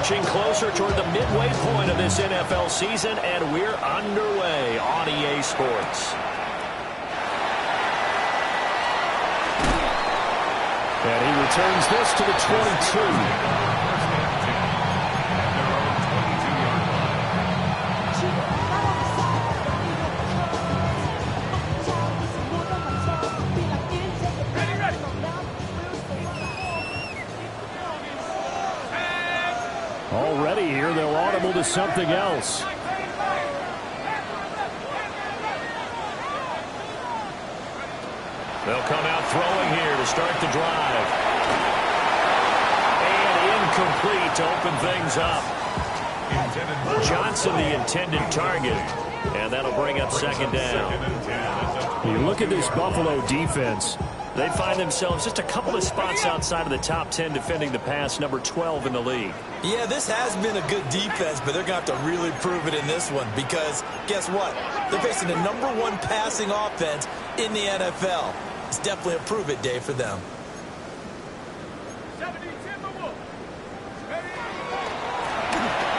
Inching closer toward the midway point of this NFL season, and we're underway on EA Sports. And he returns this to the 22. Already here, they'll audible to something else. They'll come out throwing here to start the drive. And incomplete to open things up. Johnson, the intended target. And that'll bring up second down. You look at this Buffalo defense. They find themselves just a couple of spots outside of the top 10 defending the pass, number 12 in the league. Yeah, this has been a good defense, but they're going to have to really prove it in this one because guess what? They're facing the number 1 passing offense in the NFL. It's definitely a prove-it day for them.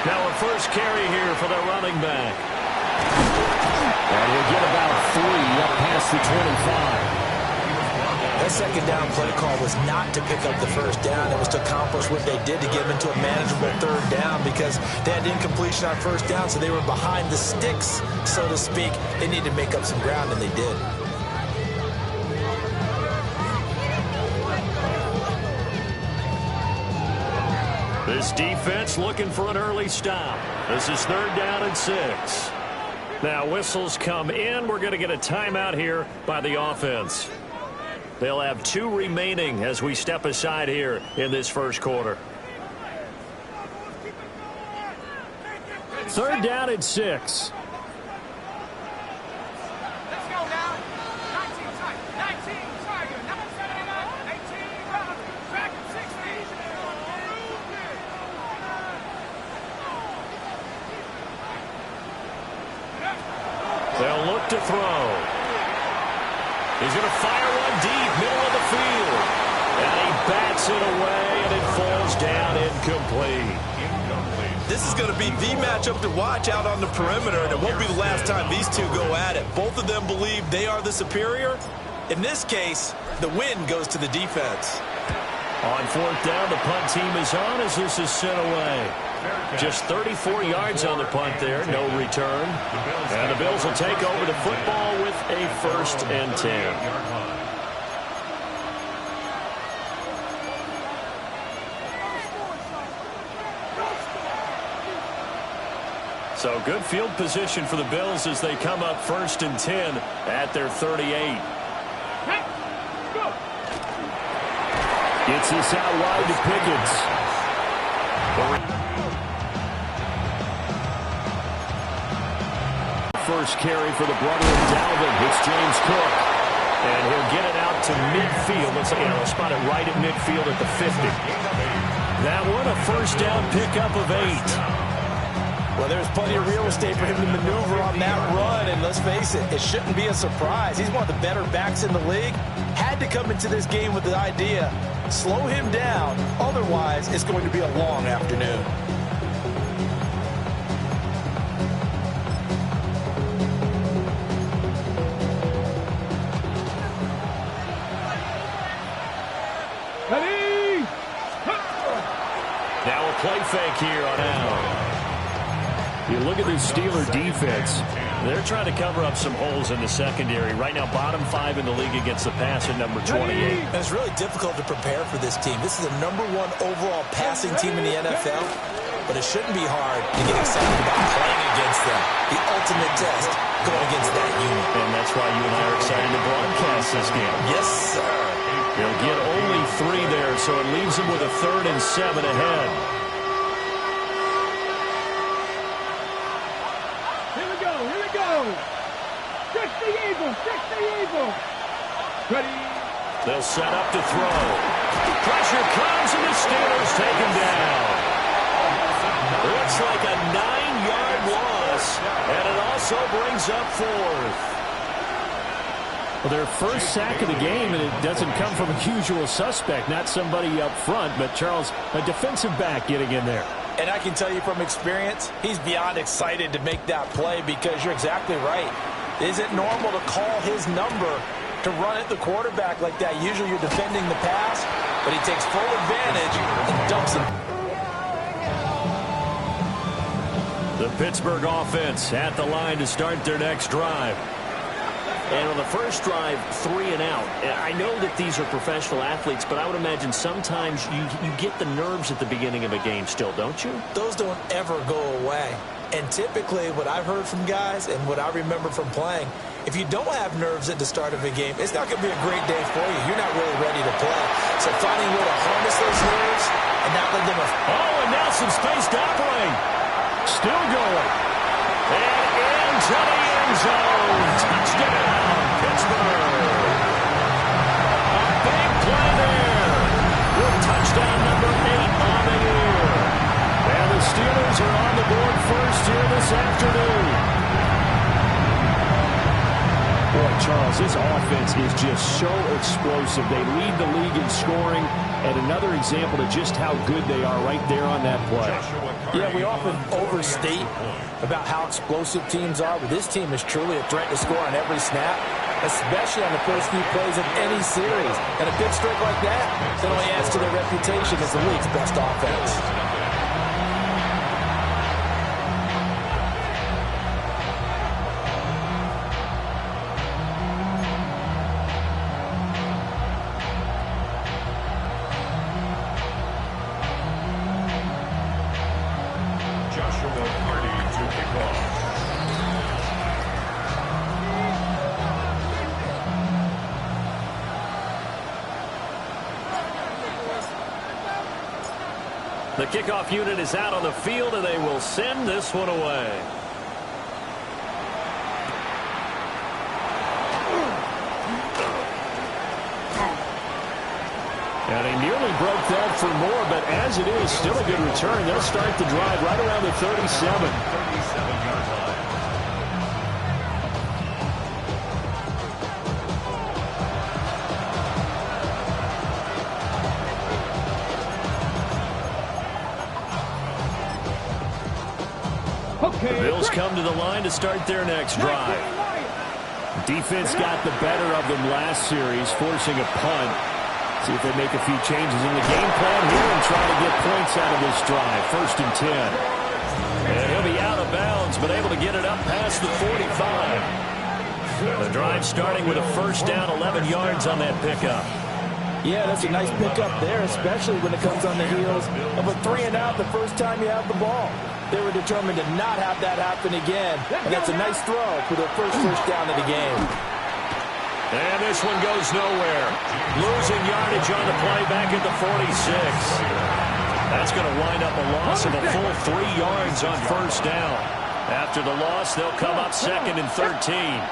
Now a first carry here for the running back. And he'll get about 3 up past the 25. That second down play call was not to pick up the first down. It was to accomplish what they did to get them into a manageable third down because they had incompletion on first down, so they were behind the sticks, so to speak. They needed to make up some ground, and they did. This defense looking for an early stop. This is 3rd down and 6. Now whistles come in. We're going to get a timeout here by the offense. They'll have 2 remaining as we step aside here in this first quarter. 3rd down and 6. They'll look to throw. He's going to fire one deep, middle of the field. And he bats it away, and it falls down incomplete. This is going to be the matchup to watch out on the perimeter, and it won't be the last time these two go at it. Both of them believe they are the superior. In this case, the win goes to the defense. On 4th down, the punt team is on as this is sent away. Just 34 yards on the punt there, no return. And the Bills will take over the football with a 1st and 10. So good field position for the Bills as they come up 1st and 10 at their 38. Gets this out wide to Pickens. First carry for the brother of Dalvin. It's James Cook. And he'll get it out to midfield. Let's see, he'll spot it right at midfield at the 50. That one, a 1st down pickup of 8. Well, there's plenty of real estate for him to maneuver on that run. And let's face it, it shouldn't be a surprise. He's one of the better backs in the league. Had to come into this game with the idea, slow him down. Otherwise, it's going to be a long afternoon. Now a play fake here on out. You look at this Steeler defense. They're trying to cover up some holes in the secondary. Right now, bottom 5 in the league against the pass at number 28. And it's really difficult to prepare for this team. This is the number 1 overall passing team in the NFL. But it shouldn't be hard to get excited about playing against them. The ultimate test going against that unit. And that's why you and I are excited to broadcast this game. Yes, sir. They'll get only 3 there, so it leaves them with a 3rd and 7 ahead. Here we go. Fix the Eagle. Ready. They'll set up to throw. Pressure comes, and the Steelers take him down. Looks like a 9-yard loss, and it also brings up 4th. Well, their first sack of the game, and it doesn't come from a usual suspect, not somebody up front, but Charles, a defensive back getting in there. And I can tell you from experience, he's beyond excited to make that play because you're exactly right. Is it normal to call his number to run at the quarterback like that? Usually you're defending the pass, but he takes full advantage and dumps it. The Pittsburgh offense at the line to start their next drive. And on the first drive, 3 and out. I know that these are professional athletes, but I would imagine sometimes you get the nerves at the beginning of a game still, don't you? Those don't ever go away. And typically what I've heard from guys and what I remember from playing, if you don't have nerves at the start of a game, it's not going to be a great day for you. You're not really ready to play. So finding a way to harness those nerves and not let them... Oh, and now some space to operate. Still going. And into the end zone. Touchdown, Pittsburgh. A big play there. With touchdown number 8 on the year. And the Steelers are on the board first here this afternoon. Boy, Charles, this offense is just so explosive. They lead the league in scoring, and another example of just how good they are right there on that play. Yeah, we often overstate about how explosive teams are, but this team is truly a threat to score on every snap, especially on the first few plays of any series. And a big streak like that only adds to their reputation as the league's best offense. The kickoff unit is out on the field, and they will send this one away. And he nearly broke that for more, but as it is, still a good return. They'll start the drive right around the 37. 37-yard line. The Bills come to the line to start their next drive. Defense got the better of them last series, forcing a punt. See if they make a few changes in the game plan here and try to get points out of this drive. 1st and 10. And he'll be out of bounds, but able to get it up past the 45. The drive starting with a first down, 11 yards on that pickup. Yeah, that's a nice pickup there, especially when it comes on the heels of a 3 and out the first time you have the ball. They were determined to not have that happen again, and that's a nice throw for their first down of the game. And this one goes nowhere. Losing yardage on the play back at the 46. That's going to wind up a loss of a full 3 yards on first down. After the loss, they'll come up 2nd and 13.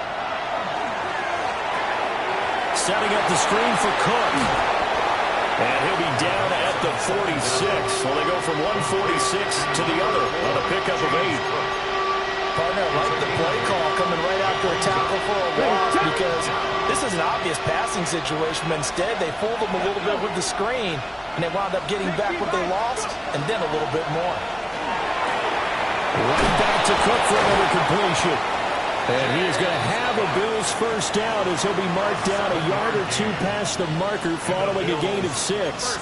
Setting up the screen for Cook. And he'll be down at the 46. Well, they go from 146 to the other on a pickup of 8. Partner, I like the play call coming right after a tackle for a loss because this is an obvious passing situation, but instead they fooled them a little bit with the screen, and they wound up getting back what they lost and then a little bit more. Right back to Cook for another completion. And he is going to have a Bills first down as he'll be marked down a yard or 2 past the marker following a gain of 6.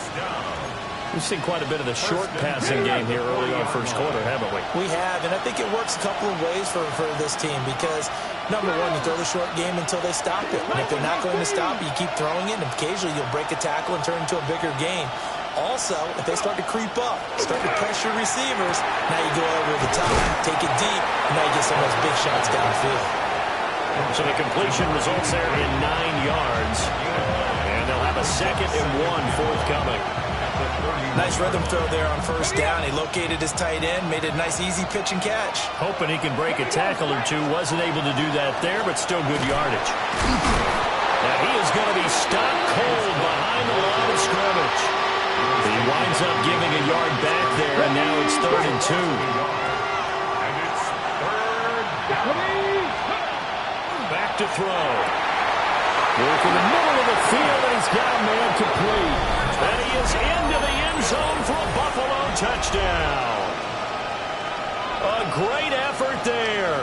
We've seen quite a bit of the short passing game here early on first quarter, haven't we? We have, and I think it works a couple of ways for this team because, number one, you throw the short game until they stop it. And if they're not going to stop it, you keep throwing it, and occasionally you'll break a tackle and turn into a bigger gain. Also, if they start to creep up, start to pressure receivers, now you go over the top, take it deep, and now you get some of those big shots downfield. So the completion results there in 9 yards. And they'll have a 2nd and 1 forthcoming. Nice rhythm throw there on first down. He located his tight end, made it a nice easy pitch and catch. Hoping he can break a tackle or 2. Wasn't able to do that there, but still good yardage. Now he is going to be stopped cold behind the line of scrimmage. He winds up giving a yard back there, and now it's 3rd and 2. And it's 3rd down. Back to throw. Work in the middle of the field, and he's got a man complete. And he is into the end zone for a Buffalo touchdown. A great effort there.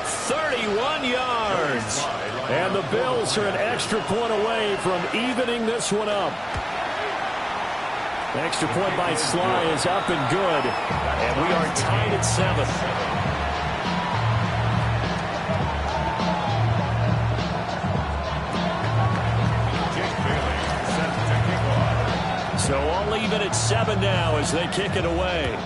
31 yards. And the Bills are an extra point away from evening this one up. The extra point by Sly is up and good. And we are tied at 7. So all even at 7 now as they kick it away.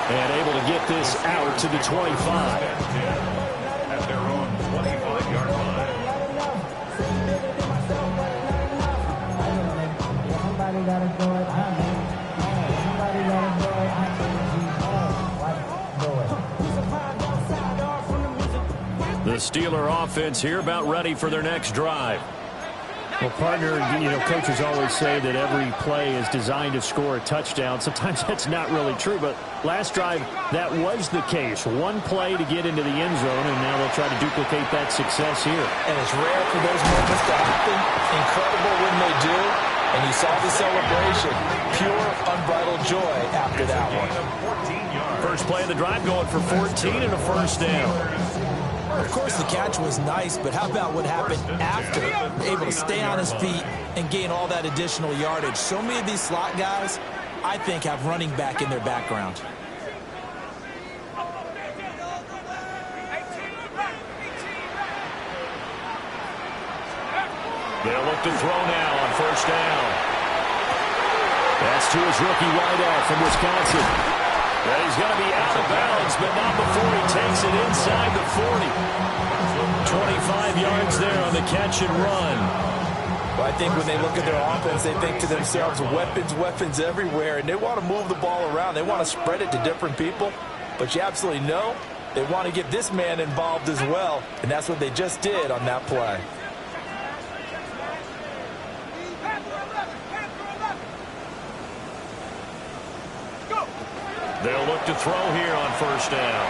And able to get this out to the 25. At their own 25-yard line. The Steeler offense here about ready for their next drive. Well, partner, coaches always say that every play is designed to score a touchdown. Sometimes that's not really true, but last drive, that was the case. One play to get into the end zone, and now they'll try to duplicate that success here. And it's rare for those moments to happen. Incredible when they do. And you saw the celebration. Pure, unbridled joy after that one. First play of the drive going for 14 and a first down. Of course, the catch was nice, but how about what happened after? Able to stay on his feet and gain all that additional yardage. So many of these slot guys, I think, have running back in their background. They'll look to throw now on first down. That's to his rookie wideout from Wisconsin. And he's going to be out of bounds, but not before he takes it inside the 40. 25 yards there on the catch and run. Well, I think when they look at their offense, they think to themselves, weapons, weapons everywhere, and they want to move the ball around. They want to spread it to different people, but you absolutely know they want to get this man involved as well, and that's what they just did on that play. They'll look to throw here on first down.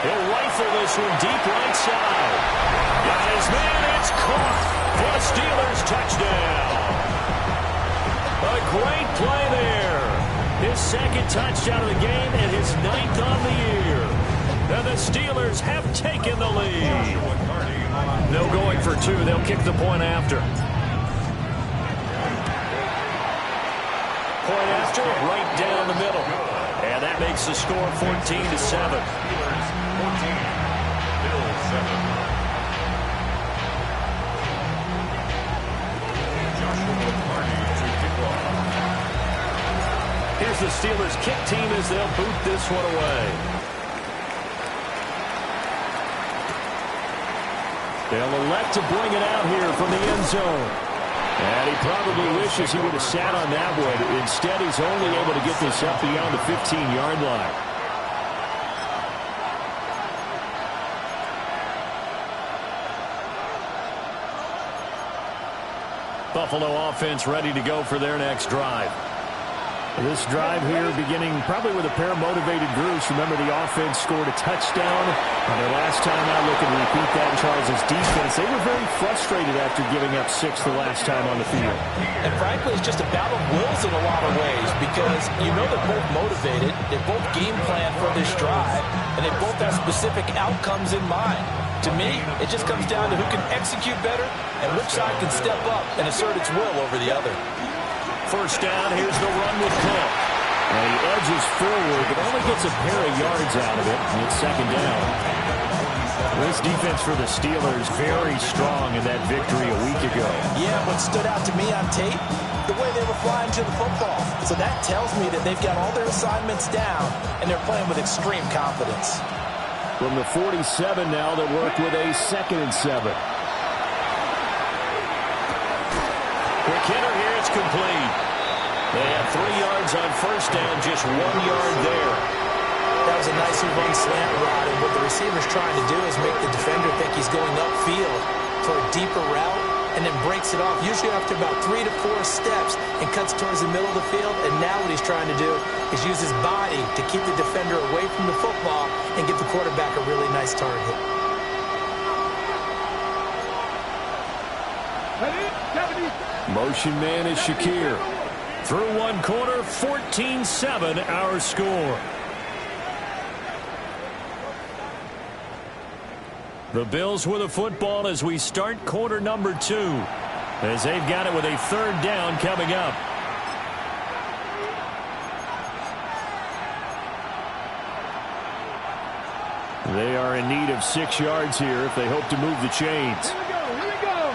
He'll rifle this one deep right side. Got his man, it's caught for the Steelers touchdown. A great play there. His second touchdown of the game and his 9th on the year. And the Steelers have taken the lead. No going for 2. They'll kick the point after. Point after, right down the middle. And that makes the score 14-7. Here's the Steelers kick team as they'll boot this one away. They'll elect to bring it out here from the end zone. And he probably wishes he would have sat on that one. Instead, he's only able to get this up beyond the 15-yard line. Buffalo offense ready to go for their next drive. This drive here beginning probably with a pair of motivated groups. Remember, the offense scored a touchdown. On their last time out, looking to repeat that in Charles' defense. They were very frustrated after giving up 6 the last time on the field. And frankly, it's just a battle of wills in a lot of ways because you know they're both motivated. They both game plan for this drive, and they both have specific outcomes in mind. To me, it just comes down to who can execute better and which side can step up and assert its will over the other. First down, here's the run with Cook. And he edges forward, but only gets a pair of yards out of it. And it's second down. This defense for the Steelers very strong in that victory a week ago. Yeah, what stood out to me on tape, the way they were flying to the football. So that tells me that they've got all their assignments down, and they're playing with extreme confidence. From the 47 now, they work with a 2nd and 7. Quick hitter here, it's complete. They have 3 yards on first down, just 1 yard there. That was a nicely run slant route, and what the receiver's trying to do is make the defender think he's going upfield for a deeper route, and then breaks it off, usually after about 3 to 4 steps, and cuts towards the middle of the field. And now what he's trying to do is use his body to keep the defender away from the football and give the quarterback a really nice target. Motion man is Shakir. Through one quarter, 14-7 our score. The Bills with the football as we start quarter number 2. As they've got it with a third down coming up. They are in need of 6 yards here if they hope to move the chains. Here we go.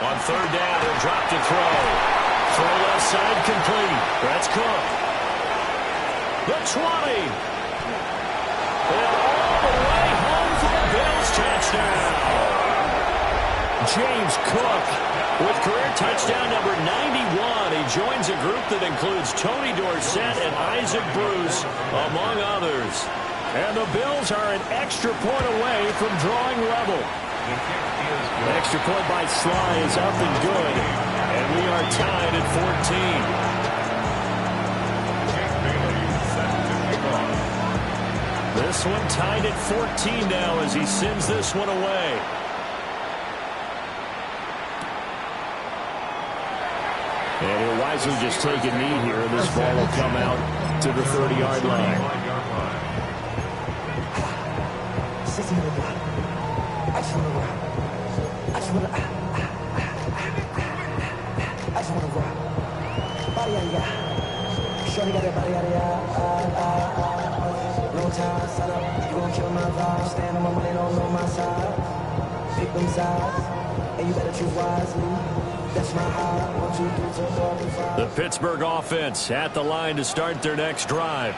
On third down, he'll drop to throw. Throw left side complete. That's Cook. The 20. And all the way home for the Bills touchdown. James Cook with career touchdown number 91. He joins a group that includes Tony Dorsett and Isaac Bruce, among others. And the Bills are an extra point away from drawing level. The extra point by Sly is up and good. And we are tied at 14. This one tied at 14 now as he sends this one away. And he'll wisely just take a knee here. This ball will come out to the 30-yard line. Shorty got that body out of long time set up, you gon' kill my vibe. Stand on my money, don't know my side. Pick them sides, and you better choose wisely. That's my high. 1, 2, 3, 4, 5. The Pittsburgh offense at the line to start their next drive.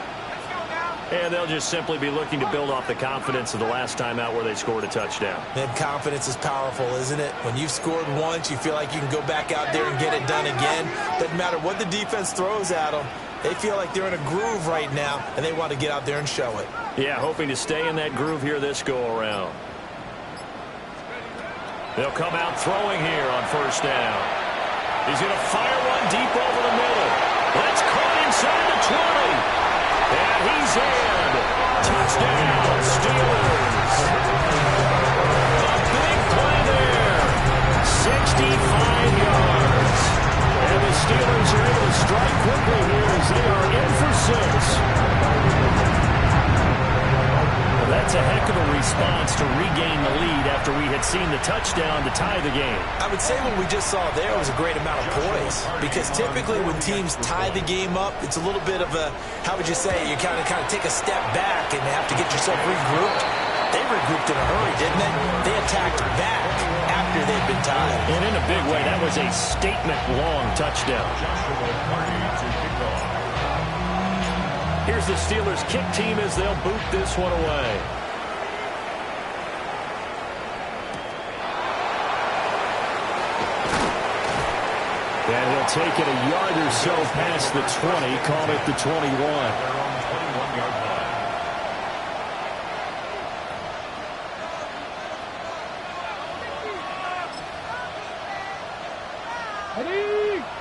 And they'll just simply be looking to build off the confidence of the last time out where they scored a touchdown. And confidence is powerful, isn't it? When you've scored once, you feel like you can go back out there and get it done again. Doesn't matter what the defense throws at them. They feel like they're in a groove right now, and they want to get out there and show it. Yeah, hoping to stay in that groove here this go-around. They'll come out throwing here on first down. He's going to fire one deep over the middle. That's caught inside the 20. And he's in. Touchdown, Steelers. A big play there. 65 yards. And the Steelers are able to strike quickly here as they are in for 6. Well, that's a heck of a response to regain the lead after we had seen the touchdown to tie the game. I would say what we just saw there was a great amount of poise, because typically when teams tie the game up, it's a little bit of a, how would you say, you kind of take a step back and have to get yourself regrouped. They regrouped in a hurry, didn't they? They attacked back after they'd been tied. And in a big way, that was a statement-long touchdown. Here's the Steelers kick team as they'll boot this one away. And he'll take it a yard or so past the 20, call it the 21.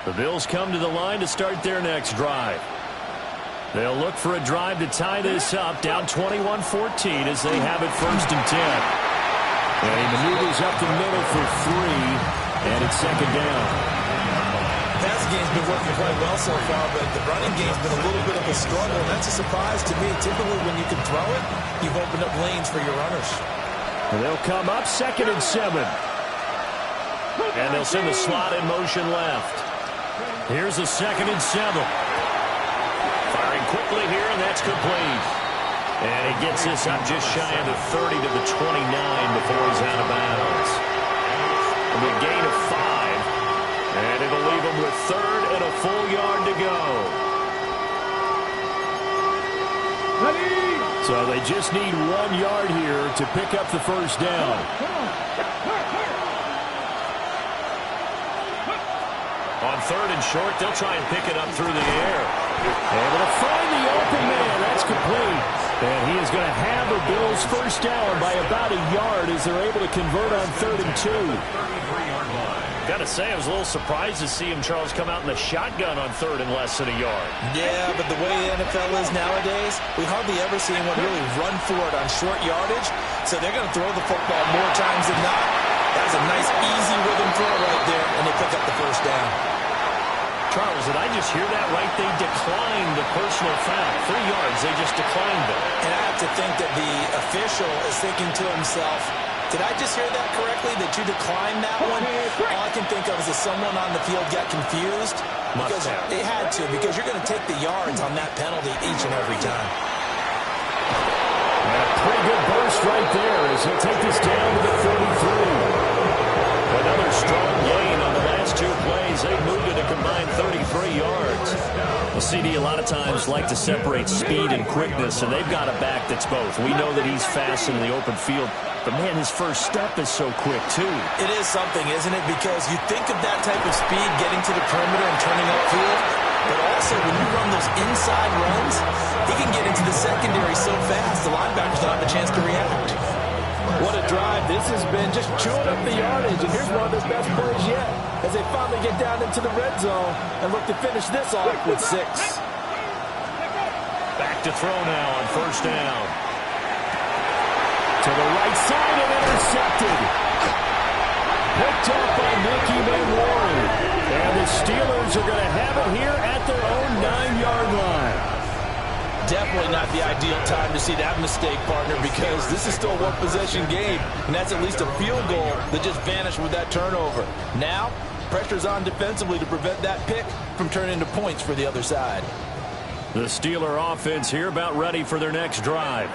The Bills come to the line to start their next drive. They'll look for a drive to tie this up, down 21-14 as they have it 1st and 10. And he maneuvers up the middle for 3, and it's 2nd down. Passing game's been working quite well so far, but the running game's been a little bit of a struggle, and that's a surprise to me. Typically, when you can throw it, you've opened up lanes for your runners. And they'll come up 2nd and 7. And they'll send the slot in motion left. Here's a 2nd and 7. Firing quickly here, and that's complete. And he gets this up just shy of the 30 to the 29 before he's out of bounds. A gain of 5. And it'll leave him with 3rd and a full yard to go. So they just need 1 yard here to pick up the 1st down. On 3rd and short, they'll try and pick it up through the air. Able to find the open man. That's complete. And he is going to have the Bills 1st down by about a yard as they're able to convert on 3rd and 2. Got to say, I was a little surprised to see him, Charles, come out in the shotgun on 3rd and less than a yard. Yeah, but the way the NFL is nowadays, we hardly ever see anyone really run for it on short yardage. So they're going to throw the football more times than not. That was a nice, easy rhythm throw right there, and they pick up the first down. Charles, did I just hear that right? They declined the personal foul. 3 yards, they just declined it. And I have to think that the official is thinking to himself, did I just hear that correctly, that you declined that one? All I can think of is that someone on the field got confused. Because they had to, because you're going to take the yards on that penalty each and every time. And a pretty good burst right there as he'll take this down to the 43. Another strong gain on the last 2 plays. They've moved it a combined 33 yards. Well, CD a lot of times like to separate speed and quickness, and they've got a back that's both. We know that he's fast in the open field, but, man, his first step is so quick, too. It is something, isn't it? Because you think of that type of speed getting to the perimeter and turning upfield, but also when you run those inside runs, he can get into the secondary so fast the linebackers don't have a chance to react. What a drive. This has been just chewing up the yardage, and here's one of their best plays yet as they finally get down into the red zone and look to finish this off with 6. Back to throw now on first down. To the right side and intercepted. Picked up by Mickey Warren. And the Steelers are going to have it here at their own 9-yard line. Definitely not the ideal time to see that mistake, partner, because this is still a one-possession game, and that's at least a field goal that just vanished with that turnover. Now, pressure's on defensively to prevent that pick from turning into points for the other side. The Steeler offense here about ready for their next drive.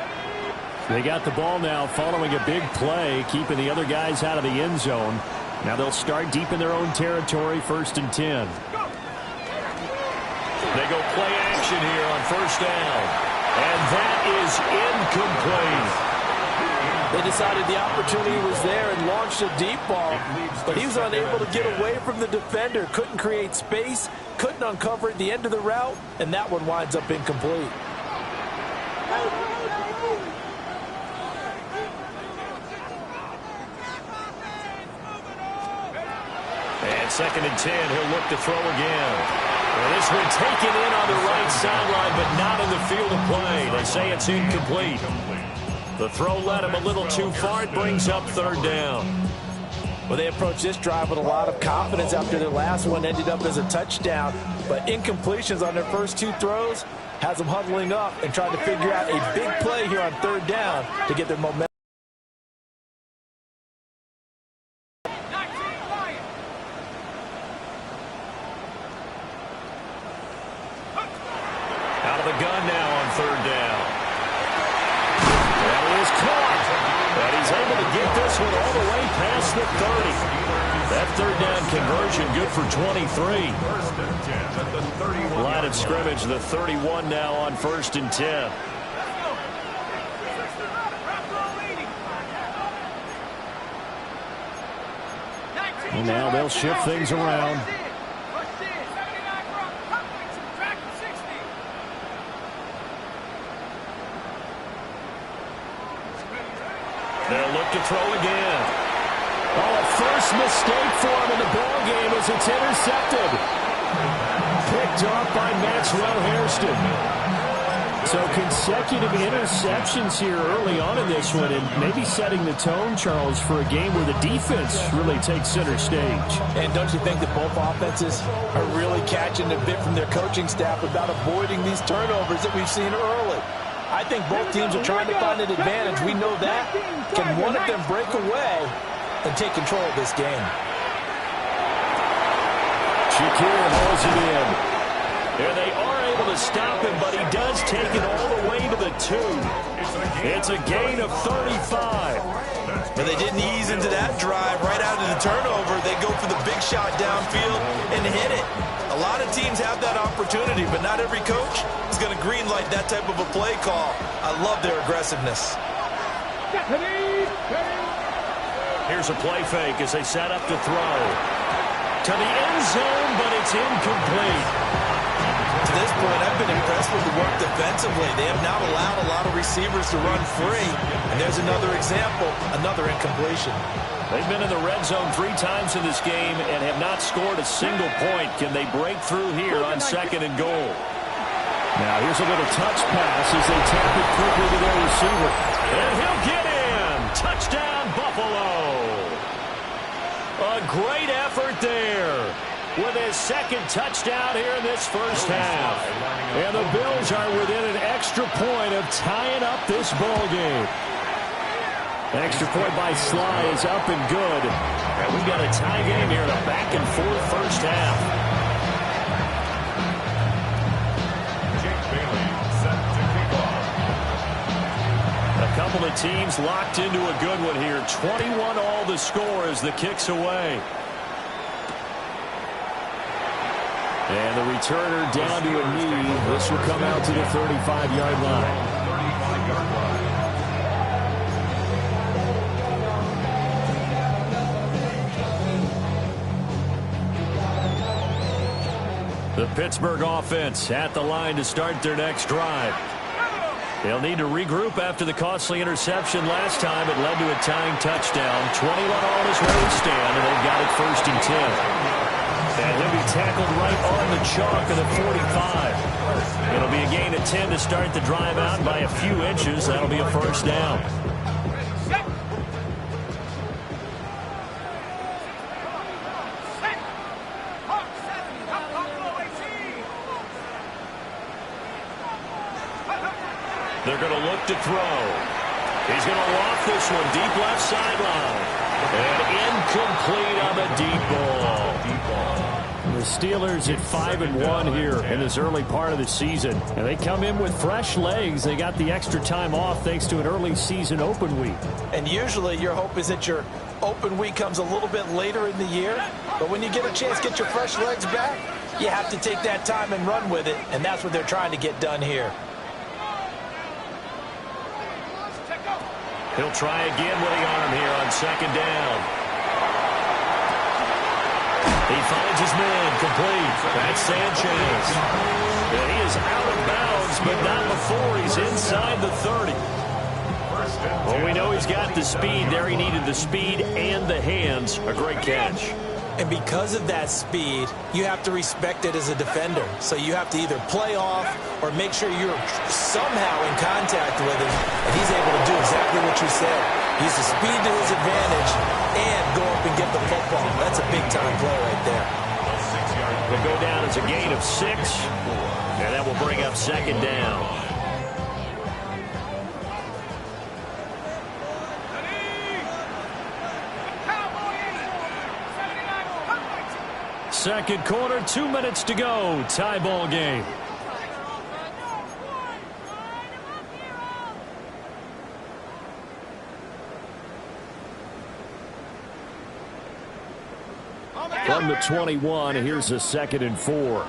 They got the ball now following a big play, keeping the other guys out of the end zone. Now they'll start deep in their own territory, 1st and 10. They go play action here on first down. And that is incomplete. They decided the opportunity was there and launched a deep ball, but he was unable to get away from the defender, couldn't create space, couldn't uncover at the end of the route, and that one winds up incomplete. And 2nd and 10, he'll look to throw again. Well, this one taken in on the right sideline, but not in the field of play. They say it's incomplete. The throw led him a little too far. It brings up 3rd down. Well, they approached this drive with a lot of confidence after their last one ended up as a touchdown. But incompletions on their first 2 throws has them huddling up and trying to figure out a big play here on 3rd down to get their momentum. Out of the gun now on 3rd down. That is caught. And he's able to get this one all the way past the 30. That 3rd down conversion good for 23. Line of scrimmage, the 31 now on 1st and 10. And now they'll shift things around. They'll look to throw again. Oh, first mistake for him in the ball game as it's intercepted. Picked off by Maxwell Hairston. So consecutive interceptions here early on in this one, and maybe setting the tone, Charles, for a game where the defense really takes center stage. And don't you think that both offenses are really catching a bit from their coaching staff about avoiding these turnovers that we've seen early? I think both teams are trying to find an advantage. We know that. Can one of them break away and take control of this game? Shakir hauls it in. And they are able to stop him, but he does take it all the way to the 2. It's a gain of 35. But they didn't ease into that drive right out of the turnover. They go for the big shot downfield and hit it. A lot of teams have that opportunity, but not every coach is going to greenlight that type of a play call. I love their aggressiveness. Here's a play fake as they set up to throw. To the end zone, but it's incomplete. To this point, I've been impressed with the work defensively. They have not allowed a lot of receivers to run free. And there's another example, another incompletion. They've been in the red zone 3 times in this game and have not scored a single point. Can they break through here on 2nd and goal? Now here's a little touch pass as they tap it quickly to their receiver. And he'll get in. Touchdown, Buffalo. A great effort there with his second touchdown here in this first half. And the Bills are within an extra point of tying up this ball game. The extra point by Sly is up and good. And we got a tie game here in a back-and-forth first half. A couple of teams locked into a good one here. 21 all the score as the kick's away. And the returner down to a knee. This will come out to the 35-yard line. 35-yard line. The Pittsburgh offense at the line to start their next drive. They'll need to regroup after the costly interception last time. It led to a tying touchdown. 21 all is where we stand, and they've got it 1st and 10. And he'll be tackled right on the chalk of the 45. It'll be a gain of 10 to start the drive out by a few inches. That'll be a first down. They're going to look to throw. He's going to loft this one deep left sideline. And incomplete on the deep ball. The Steelers at 5-1 here in this early part of the season. And they come in with fresh legs. They got the extra time off thanks to an early season open week. And usually your hope is that your open week comes a little bit later in the year. But when you get a chance to get your fresh legs back, you have to take that time and run with it. And that's what they're trying to get done here. He'll try again with the arm here on 2nd down. He finds his man complete. That's Sanchez. And he is out of bounds, but not before he's inside the 30. Well, we know he's got the speed there. He needed the speed and the hands. A great catch. And because of that speed, you have to respect it as a defender. So you have to either play off or make sure you're somehow in contact with him. And he's able to do exactly what you said. Use the speed to his advantage and go up and get the football. That's a big-time play right there. Will go down as a gain of 6. And that will bring up 2nd down. Second quarter, 2 minutes to go. Tie ball game. From the 21, here's a 2nd and 4.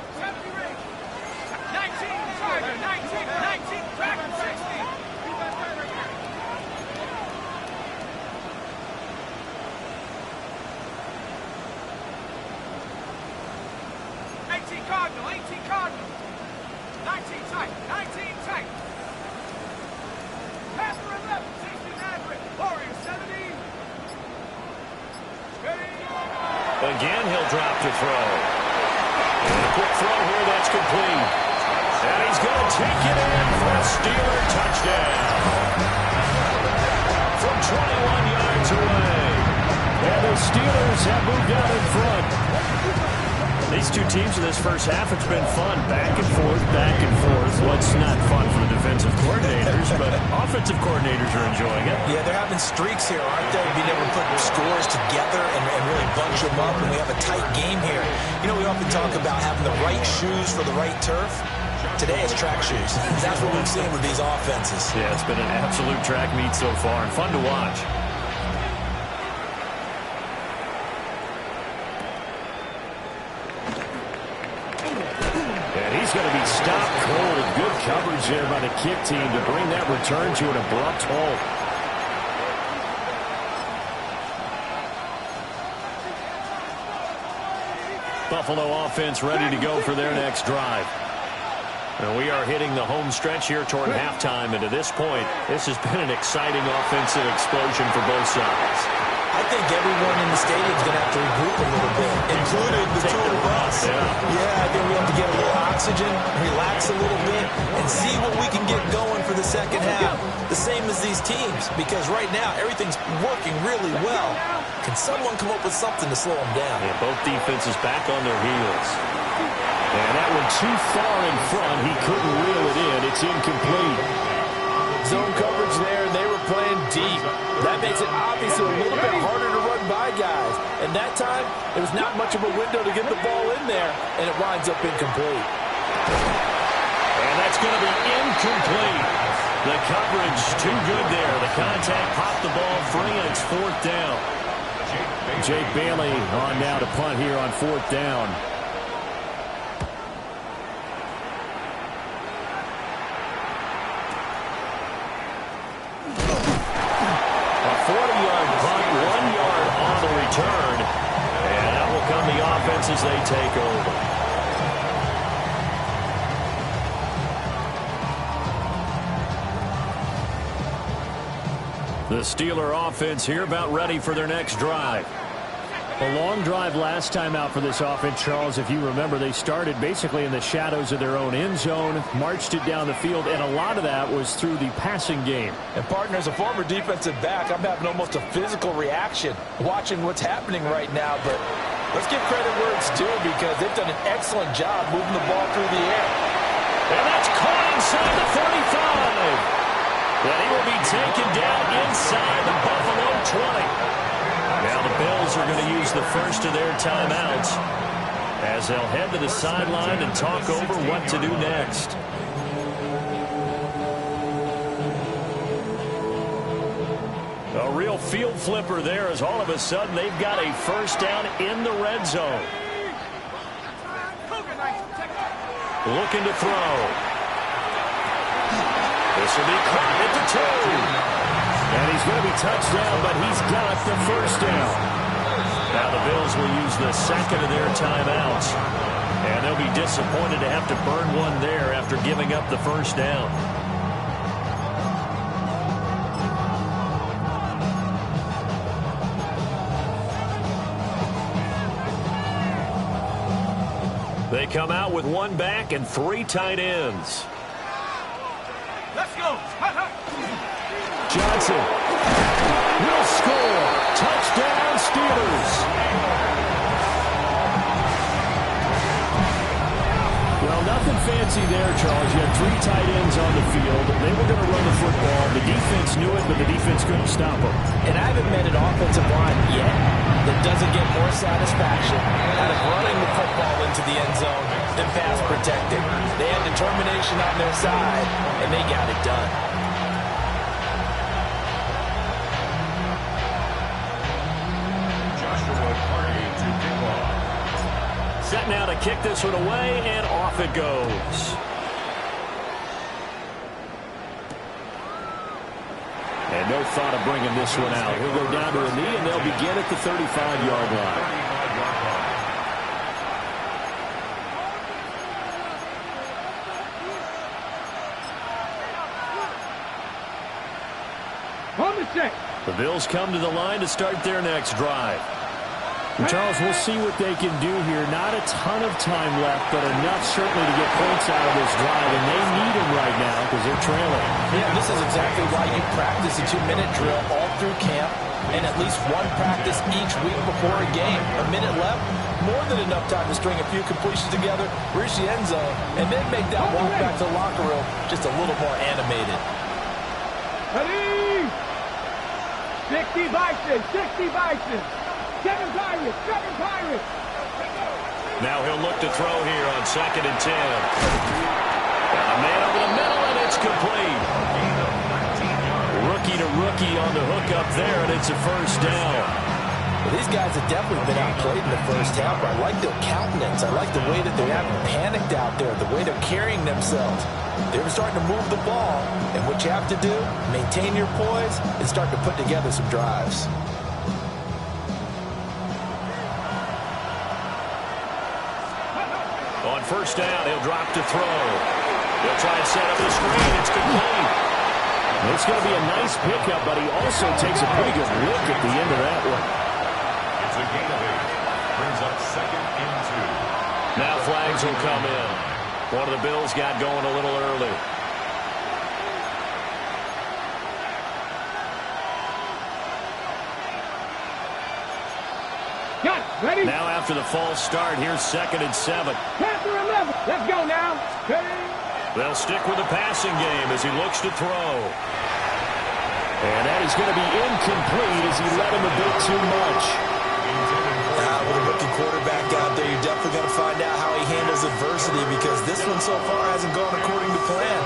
Again, he'll drop to throw. And a quick throw here, that's complete. And he's going to take it in for a Steeler touchdown. From 21 yards away. And the Steelers have moved out in front. These two teams in this first half, it's been fun. Back and forth, back and forth. What's not fun for the defensive coordinators, but offensive coordinators are enjoying it. Yeah, they're having streaks here, aren't they? Being able to put scores together and really bunch them up, and we have a tight game here. You know, we often talk about having the right shoes for the right turf. Today it's track shoes. That's what we've seen with these offenses. Yeah, it's been an absolute track meet so far, and fun to watch. He's going to be stopped cold. Good coverage there by the kick team to bring that return to an abrupt halt. Buffalo offense ready to go for their next drive. And we are hitting the home stretch here toward halftime. And to this point, this has been an exciting offensive explosion for both sides. I think everyone in the stadium is going to have to regroup a little bit, including the two of us. Yeah, I think we have to get a little oxygen, relax a little bit, and see what we can get going for the second half. The same as these teams, because right now everything's working really well. Can someone come up with something to slow them down? And both defenses back on their heels. And that one too far in front. He couldn't reel it in. It's incomplete. Zone coverage there, and they were playing deep. That makes it obviously a little bit harder to run by guys. And that time, there was not much of a window to get the ball in there, and it winds up incomplete. And that's going to be incomplete. The coverage too good there. The contact popped the ball free, and it's 4th down. Jake Bailey on now to punt here on 4th down. A 40-yard punt, 1 yard on the return. And out will come the offense as they take over. The Steeler offense here about ready for their next drive. A long drive last time out for this offense, Charles. If you remember, they started basically in the shadows of their own end zone, marched it down the field, and a lot of that was through the passing game. And, partner, as a former defensive back, I'm having almost a physical reaction watching what's happening right now. But let's give credit where it's due because they've done an excellent job moving the ball through the air. And that's caught inside the 45. But he will be taken down inside the Buffalo 20. Now the Bills are going to use the first of their timeouts as they'll head to the sideline and talk over what to do next. A real field flipper there as all of a sudden they've got a first down in the red zone. Looking to throw. This will be caught at the 2. And he's going to be touched down, but he's got the first down. Now the Bills will use the second of their timeouts. And they'll be disappointed to have to burn one there after giving up the first down. They come out with one back and 3 tight ends. Let's go. Johnson will score. Touchdown, Steelers. Well, nothing fancy there, Charles. You had 3 tight ends on the field. They were going to run the football. The defense knew it, but the defense couldn't stop them. And I haven't met an offensive line yet that doesn't get more satisfaction out of running the football into the end zone than pass protecting. They had determination on their side, and they got it done. Set now to kick this one away, and off it goes. And no thought of bringing this one out. He'll go down to a knee, and they'll begin at the 35-yard line. On the check. The Bills come to the line to start their next drive. And Charles, we'll see what they can do here. Not a ton of time left, but enough certainly to get points out of this drive, and they need them right now because they're trailing. Yeah, this is exactly why you practice a 2-minute drill all through camp and at least one practice each week before a game. A minute left, more than enough time to string a few completions together, reach the end zone, and then make that walk back to the locker room just a little more animated. Ready? 60 Bison, 60 Bison. 7 Pirates, 7 Pirates. Now he'll look to throw here on 2nd and 10. And a man over the middle, and it's complete. Rookie to rookie on the hook up there, and it's a first down. Well, these guys have definitely been outplayed in the first half. I like their countenance. I like the way that they haven't panicked out there, the way they're carrying themselves. They're starting to move the ball, and what you have to do, maintain your poise and start to put together some drives. On first down, he'll drop to throw. He'll try and set up the screen. It's complete. It's going to be a nice pickup, but he also takes a pretty good look at the end of that one. It's a gain of 8. Brings up 2nd and 2. Now flags will come in. One of the Bills got going a little early. Got it. Ready? Now after the false start, here's 2nd and 7. Pass or 11. Let's go now. Ready? They'll stick with the passing game as he looks to throw. And that is going to be incomplete as he let him a bit too much. With a rookie quarterback out there, you're definitely going to find out how he handles adversity, because this one so far hasn't gone according to plan.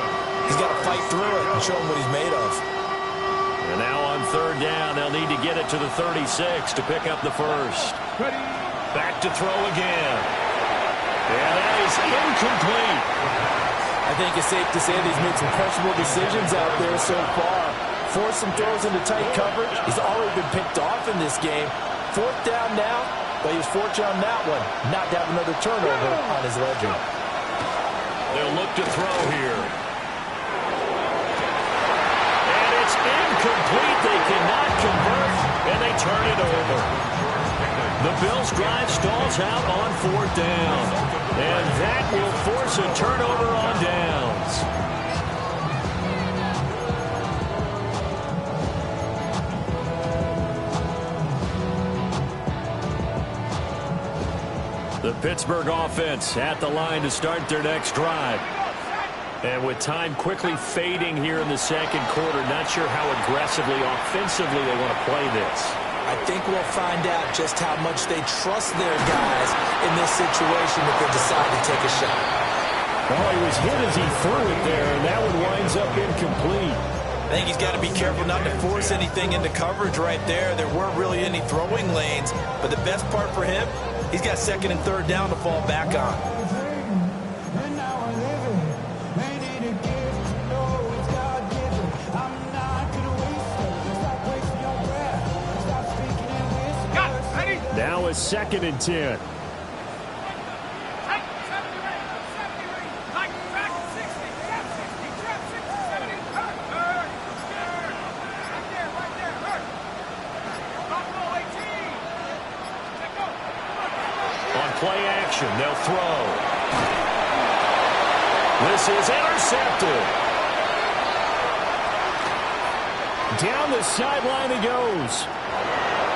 He's got to fight through it and show him what he's made of. And now on 3rd down, they'll need to get it to the 36 to pick up the first. Ready? Back to throw again. And that is incomplete. I think it's safe to say that he's made some questionable decisions out there so far. Forced some throws into tight coverage. He's already been picked off in this game. 4th down now, but he was fortunate on that one, not to have another turnover on his ledger. They'll look to throw here. And it's incomplete. They cannot convert, and they turn it over. The Bills' drive stalls out on 4th down, and that will force a turnover on downs. The Pittsburgh offense at the line to start their next drive. And with time quickly fading here in the 2nd quarter, not sure how aggressively, offensively they want to play this. I think we'll find out just how much they trust their guys in this situation if they decide to take a shot. Well, he was hit as he threw it there, and that one winds up incomplete. I think he's got to be careful not to force anything into coverage right there. There weren't really any throwing lanes, but the best part for him, he's got 2nd and 3rd down to fall back on. Now a 2nd and 10. Play action. They'll throw. This is intercepted. Down the sideline he goes.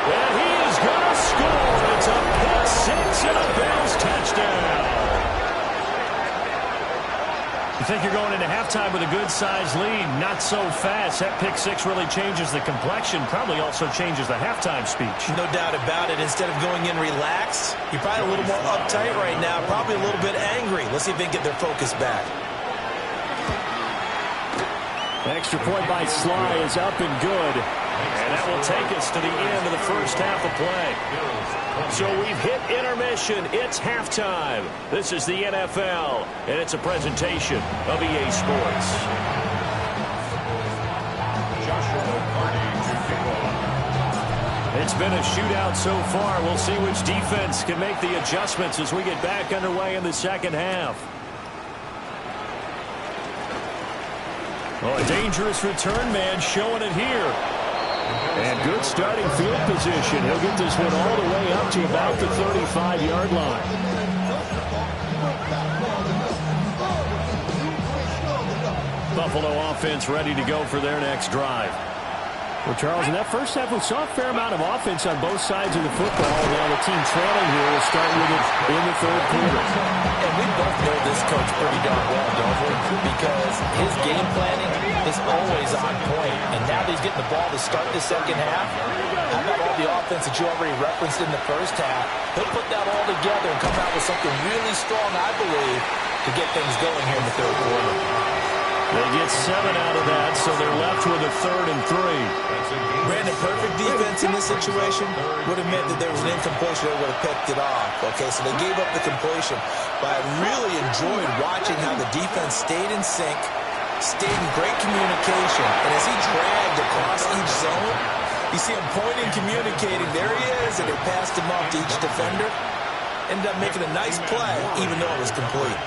And he is going to score. It's a pick six and a Bills touchdown. You think you're going into halftime with a good-sized lead. Not so fast. That pick six really changes the complexion. Probably also changes the halftime speech. No doubt about it. Instead of going in relaxed, you're probably a little more uptight right now. Probably a little bit angry. Let's see if they can get their focus back. Extra point by Sly is up and good. And that will take us to the end of the first half of play. So we've hit intermission. It's halftime. This is the NFL, and it's a presentation of EA Sports. It's been a shootout so far. We'll see which defense can make the adjustments as we get back underway in the second half. Oh, a dangerous return man showing it here. And good starting field position. He'll get this one all the way up to about the 35-yard line. Buffalo offense ready to go for their next drive. Well, Charles, in that first half, we saw a fair amount of offense on both sides of the football. Now the team trailing here will start with it in the third quarter. And we both know this coach pretty darn well, don't we? Because his game planning is always on point. And now that he's getting the ball to start the second half, how about all the offense that you already referenced in the first half? He'll put that all together and come out with something really strong, I believe, to get things going here in the third quarter. They get 7 out of that, so they're left with a 3rd and 3. Brandon, perfect defense in this situation would have meant that there was an incompletion that would have picked it off. Okay, so they gave up the completion. But I really enjoyed watching how the defense stayed in sync, stayed in great communication. And as he dragged across each zone, you see him pointing, communicating. There he is, and they passed him off to each defender. Ended up making a nice play, even though it was complete.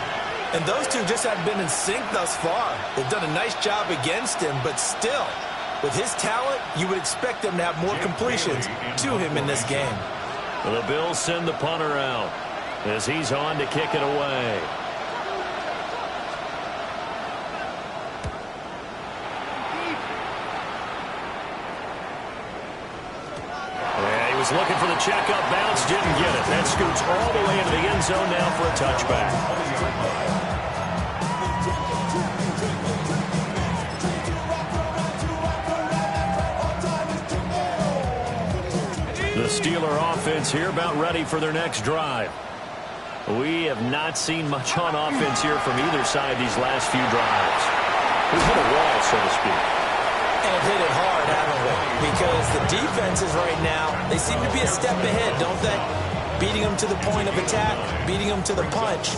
And those two just haven't been in sync thus far. They've done a nice job against him, but still, with his talent, you would expect them to have more completions to him in this game. Well, the Bills send the punter out as he's on to kick it away. Was looking for the checkup bounce, didn't get it. That scoots all the way into the end zone now for a touchback. The Steeler offense here about ready for their next drive. We have not seen much on offense here from either side these last few drives. We've hit a wall, so to speak. And hit it hard, haven't we? Because the defenses right now, they seem to be a step ahead, don't they? Beating them to the point of attack, beating them to the punch.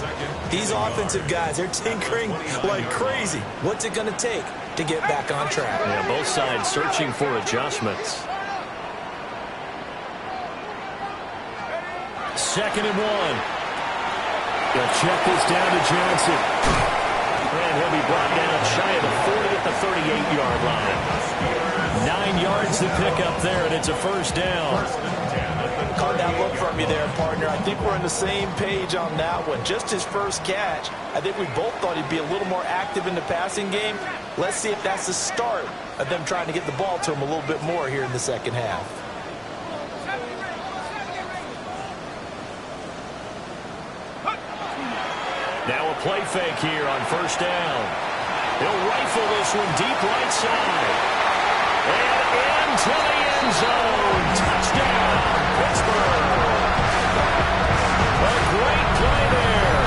These offensive guys, they're tinkering like crazy. What's it going to take to get back on track? Yeah, both sides searching for adjustments. 2nd and 1. They'll check this down to Johnson. And he'll be brought down shy of the 40 at the 38-yard line. 9 yards to pick up there, and it's a first down. Caught that look from you there, partner. I think we're on the same page on that one. Just his first catch. I think we both thought he'd be a little more active in the passing game. Let's see if that's the start of them trying to get the ball to him a little bit more here in the second half. Now a play fake here on first down. He'll rifle this one deep right side. And into the end zone. Touchdown, Pittsburgh. A great play there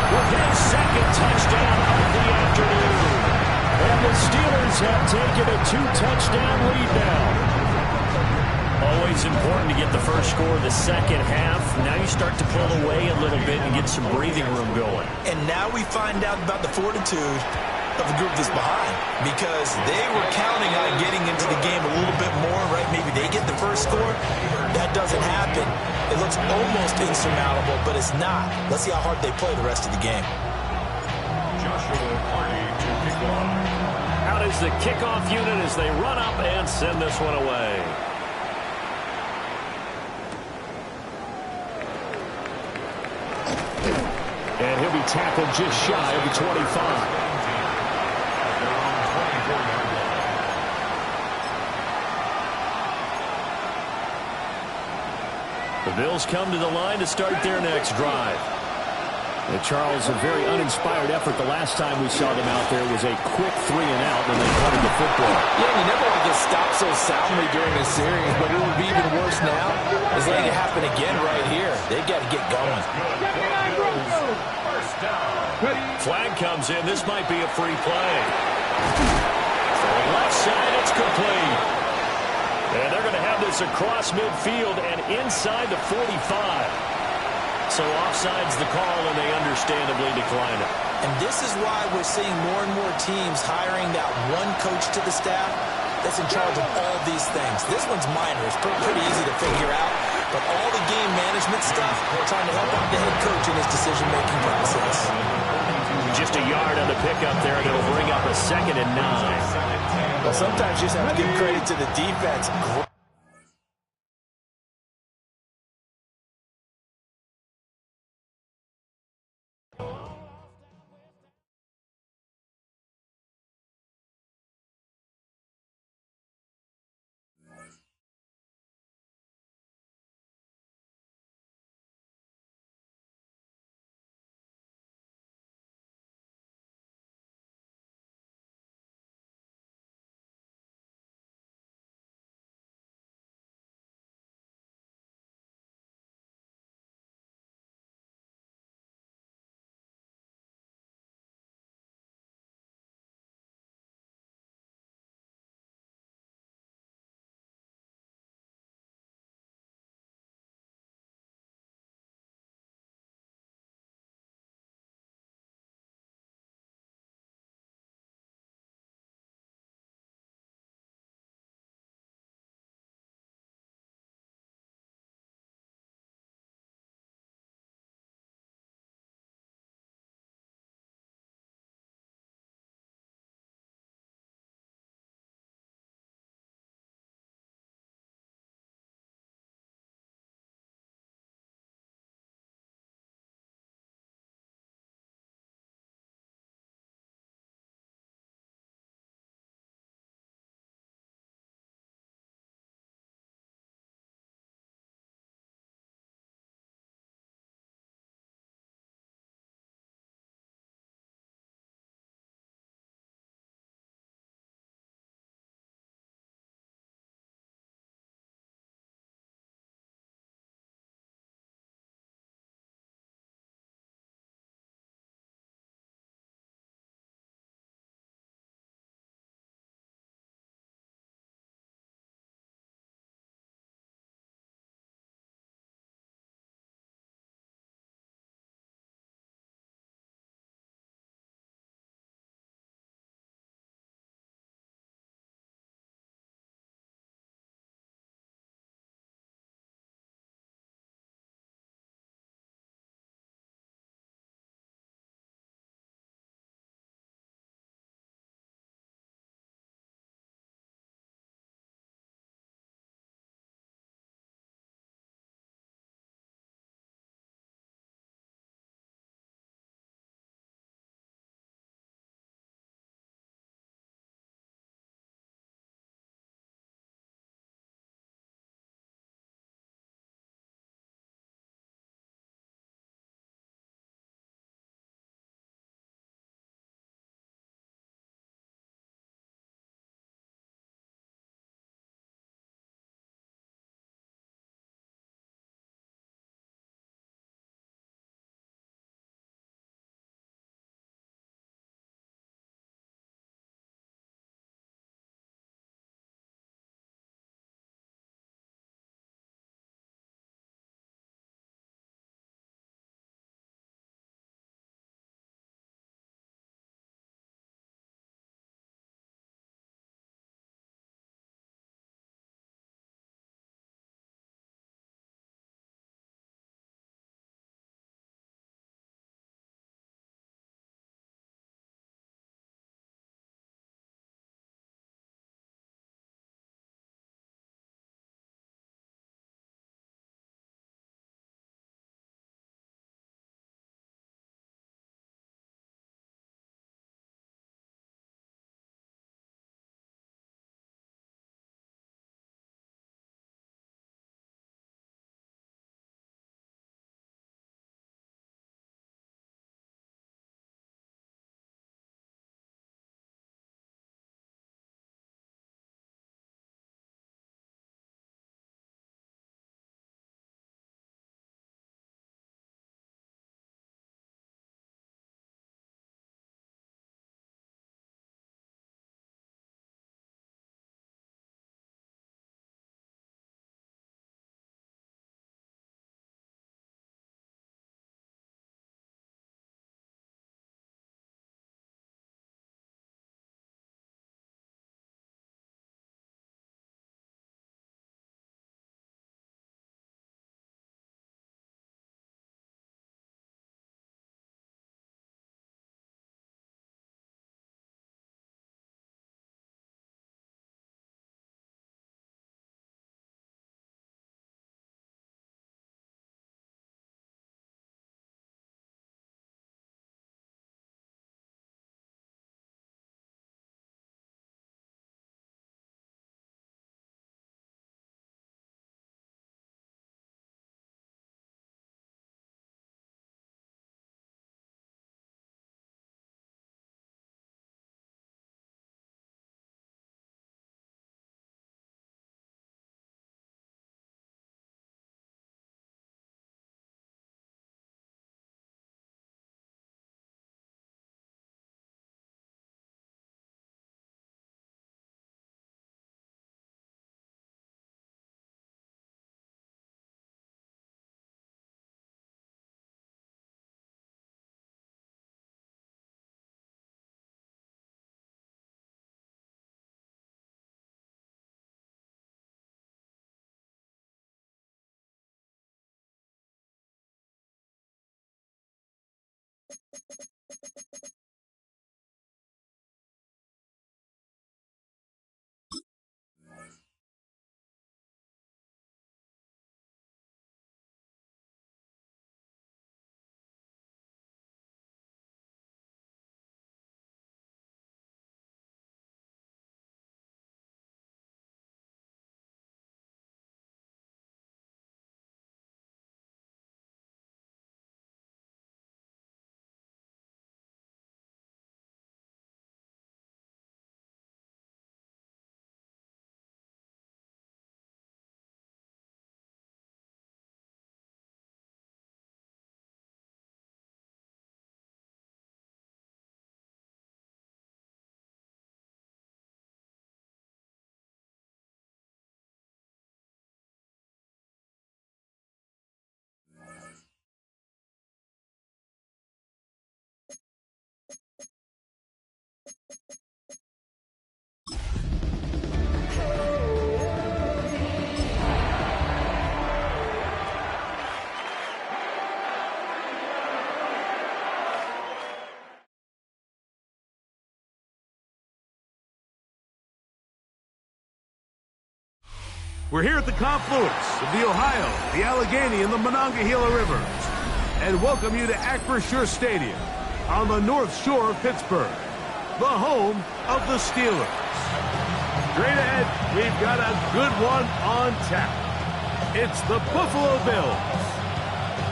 with his second touchdown of the afternoon. And the Steelers have taken a 2-touchdown lead now. Always important to get the first score of the second half. Now you start to pull away a little bit and get some breathing room going. And now we find out about the fortitude of the group that's behind, because they were counting on getting into the game a little bit more, right? Maybe they get the first score. That doesn't happen. It looks almost insurmountable, but it's not. Let's see how hard they play the rest of the game. Out is the kickoff unit as they run up and send this one away. And he'll be tackled just shy of the 25. The Bills come to the line to start their next drive. Charles, a very uninspired effort. The last time we saw them out there was a quick 3-and-out when they punted the football. Yeah, you never want to get stopped so soundly during a series, but it would be even worse now is letting it happen again right here. They've got to get going. Flag comes in. This might be a free play. From the left side, it's complete. And they're going to have this across midfield and inside the 45. So offside's the call, and they understandably decline it. And this is why we're seeing more and more teams hiring that one coach to the staff that's in charge of all these things. This one's minor. It's pretty easy to figure out. But all the game management stuff, we're trying to help out the head coach in his decision-making process. Just a yard on the pickup there, and it'll bring up a 2nd and 9. Well, sometimes you just have to give credit to the defense. We're here at the confluence of the Ohio, the Allegheny, and the Monongahela Rivers, and welcome you to Acrisure Stadium on the North Shore of Pittsburgh, the home of the Steelers. Straight ahead, we've got a good one on tap. It's the Buffalo Bills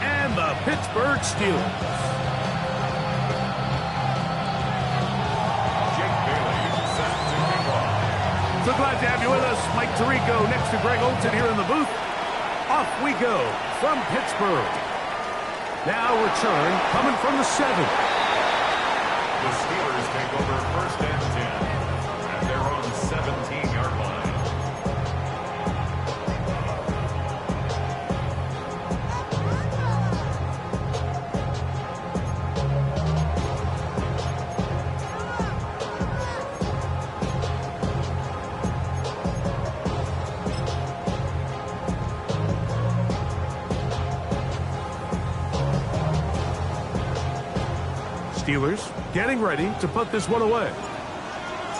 and the Pittsburgh Steelers. So glad to have you with us. Mike Tirico next to Greg Olson here in the booth. Off we go from Pittsburgh. Now return coming from the 7. The Steelers take over first and 10 at their own 17-yard line. Steelers getting ready to put this one away,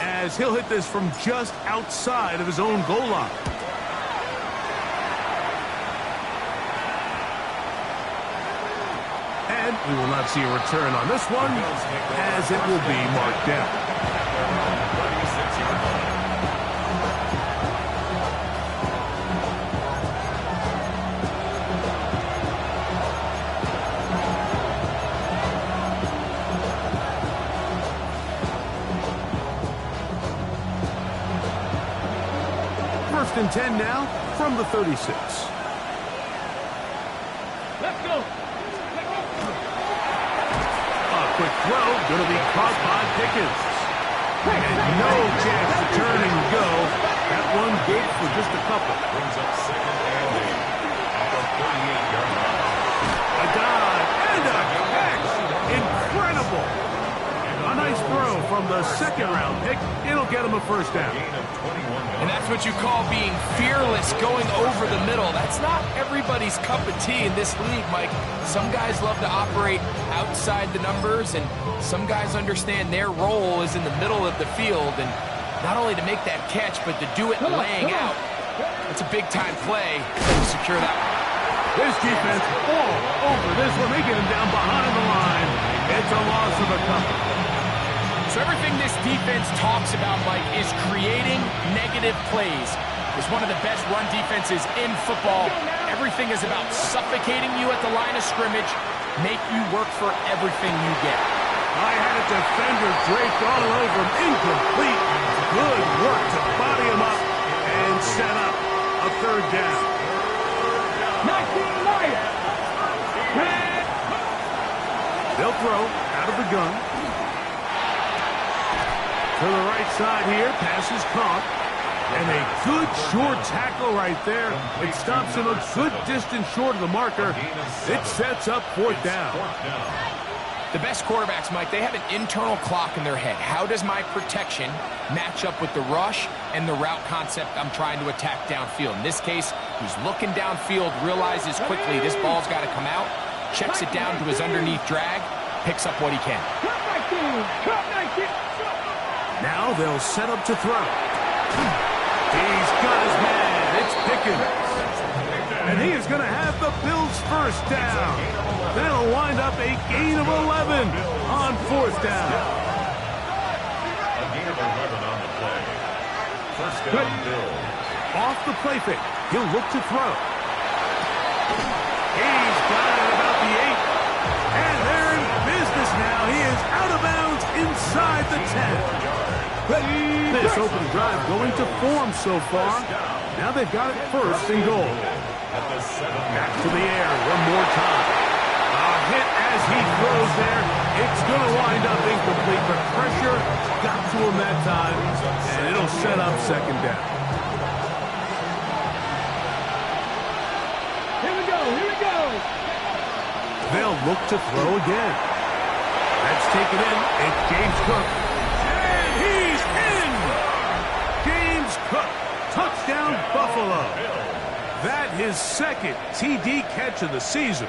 as he'll hit this from just outside of his own goal line. And we will not see a return on this one, as it will be marked down. First and 10 now from the 36. Let's go. A quick throw, going to be caught by Pickens. And no chance to turn and go. That one good for just a couple. Brings up second and 8 at the 38-yard line. A dive and a catch. Incredible. A nice throw from the second-round pick. It'll get him a first down. Gain of 21 yards. And that's what you call being fearless, going over the middle. That's not everybody's cup of tea in this league, Mike. Some guys love to operate outside the numbers, and some guys understand their role is in the middle of the field, and not only to make that catch, but to do it laying out. It's a big-time play to secure that one. This defense all over this one. They get him down behind the line. It's a loss of a couple. So everything this defense talks about, Mike, is creating negative plays. It's one of the best run defenses in football. Everything is about suffocating you at the line of scrimmage, make you work for everything you get. I had a defender draped all over him. Incomplete. Good work to body him up and set up a third down. 19 Lions. They'll throw out of the gun. To the right side here, pass is caught. And a good short tackle right there. It stops him a good distance short of the marker. It sets up fourth down. The best quarterbacks, Mike, they have an internal clock in their head. How does my protection match up with the rush and the route concept I'm trying to attack downfield? In this case, he's looking downfield, realizes quickly this ball's got to come out, checks it down to his underneath drag, picks up what he can. Now they'll set up to throw. He's got his man. It's Pickens. And he is going to have the Bills' first down. That'll wind up a gain of 11 on fourth down. A gain of 11 on the play. First down, Bills. Off the play fake. He'll look to throw. He's got it about the 8. And they're in business now. He is out of bounds inside the 10. This open drive going to form so far. Now they've got it first and goal. Back to the air one more time. A hit as he throws there. It's going to wind up incomplete, but pressure got to him that time, and it'll set up second down. Here we go. They'll look to throw again. That's taken in. It's James Cook. And he's in! James Cook. Touchdown, Buffalo. That his second TD catch of the season.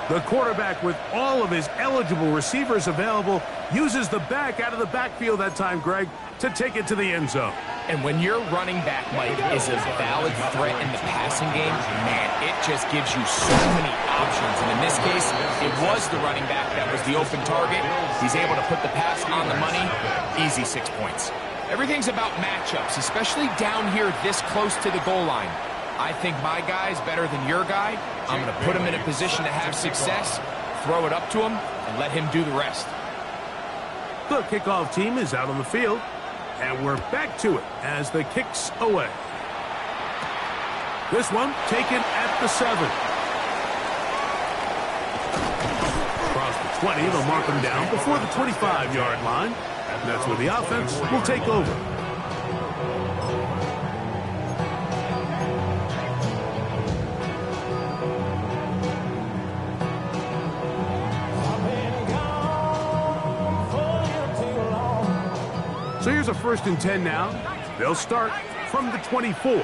The quarterback, with all of his eligible receivers available, uses the back out of the backfield that time, Greg, to take it to the end zone. And when your running back, Mike, is a valid threat in the passing game, man, it just gives you so many options. And in this case, it was the running back that was the open target. He's able to put the pass on the money. Easy 6 points. Everything's about matchups, especially down here this close to the goal line. I think my guy's better than your guy. I'm going to put him in a position to have success, throw it up to him, and let him do the rest. The kickoff team is out on the field, and we're back to it as the kick's away. This one taken at the 7. Across the 20, they'll mark him down before the 25-yard line. That's where the offense will take over. So here's a 1st and 10 now. They'll start from the 24.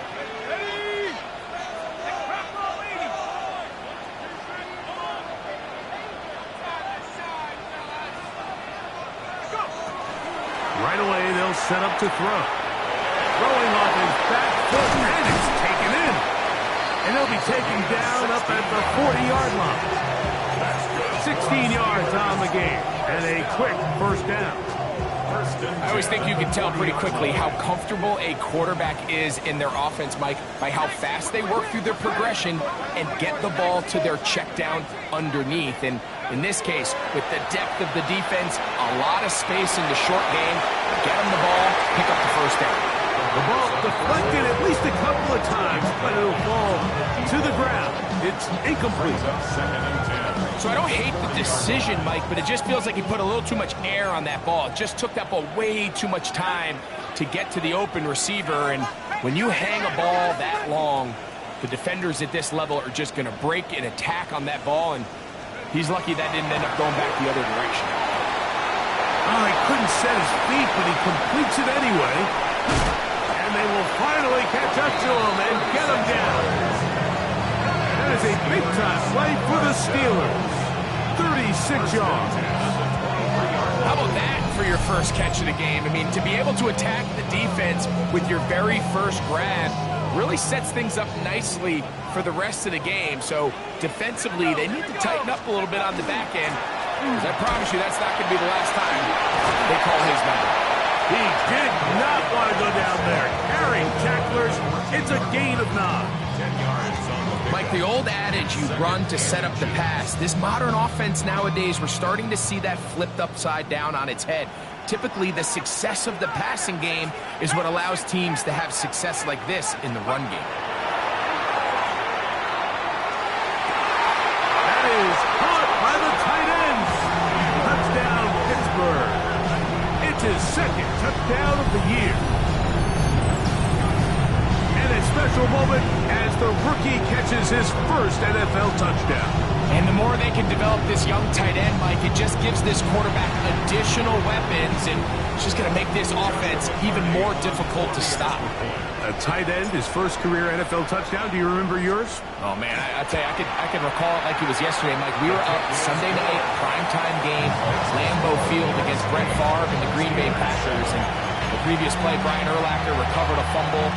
Right away, they'll set up to throw. Throwing off his back foot, and it's taken in. And he'll be taken down up at the 40-yard line. 16 yards on the game, and a quick first down. I always think you can tell pretty quickly how comfortable a quarterback is in their offense, Mike, by how fast they work through their progression and get the ball to their check down underneath. And in this case, with the depth of the defense, a lot of space in the short game, get them the ball, pick up the first down. The ball deflected at least a couple of times, but it'll fall to the ground. It's incomplete. So I don't hate the decision, Mike, but it just feels like he put a little too much air on that ball. It just took that ball way too much time to get to the open receiver. And when you hang a ball that long, the defenders at this level are just going to break and attack on that ball. And he's lucky that didn't end up going back the other direction. Oh, he couldn't set his feet, but he completes it anyway. And they will finally catch up to him and get him down. That is a big-time play for the Steelers. 36 yards. How about that for your first catch of the game? I mean, to be able to attack the defense with your very first grab really sets things up nicely for the rest of the game. So defensively, they need to tighten up a little bit on the back end. Because I promise you, that's not going to be the last time they call his number. He did not want to go down there. Carrying tacklers, it's a gain of 9. Mike, the old adage, you run to set up the pass. This modern offense nowadays, we're starting to see that flipped upside down on its head. Typically, the success of the passing game is what allows teams to have success like this in the run game. That is caught by the tight end. Touchdown, Pittsburgh. It's his second touchdown of the year. And a special moment as the rookie catches his first NFL touchdown. And the more they can develop this young tight end, Mike, it just gives this quarterback additional weapons, and it's just going to make this offense even more difficult to stop. A tight end, his first career NFL touchdown. Do you remember yours? Oh, man, I tell you, I can recall it like it was yesterday, Mike. We were up Sunday night, primetime game, Lambeau Field against Brett Favre and the Green Bay Packers. And the previous play, Brian Urlacher recovered a fumble,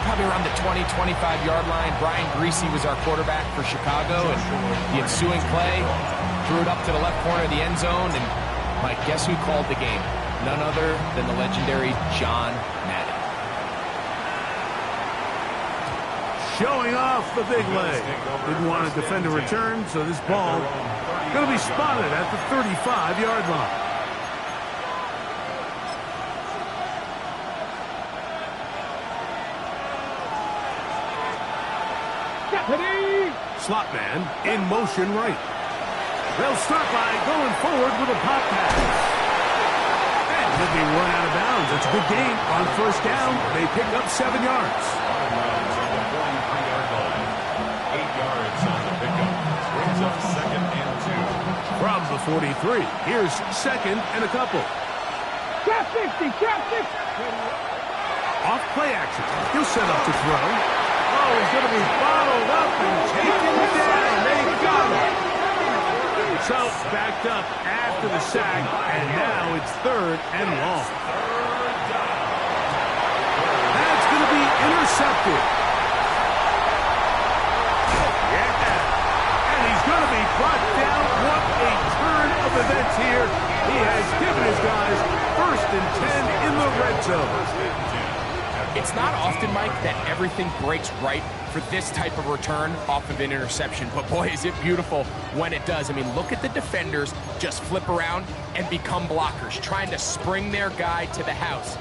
probably around the 20, 25-yard line. Brian Greasy was our quarterback for Chicago, and the ensuing play threw it up to the left corner of the end zone. And, Mike, guess who called the game? None other than the legendary John Madden. Showing off the big leg. Didn't want to defend a return, so this ball going to be spotted at the 35-yard line. Slot man in motion right. They'll start by going forward with a pop pass. And he'll be run out of bounds. It's a good gain on first down. They pick up 7 yards. 8 yards on the pickup. Brings up 2nd and 2. From the 43, here's 2nd and a couple. Trap 60, trap 60. Off play action. He'll set up to throw. Oh, he's going to be bottled up and taken down. They got him. So backed up after the sack, and now it's 3rd and long. That's going to be intercepted. Yeah. And he's going to be brought down. What a turn of events here. He has given his guys 1st and 10 in the red zone. It's not often, Mike, that everything breaks right for this type of return off of an interception. But, boy, is it beautiful when it does. I mean, look at the defenders just flip around and become blockers, trying to spring their guy to the house.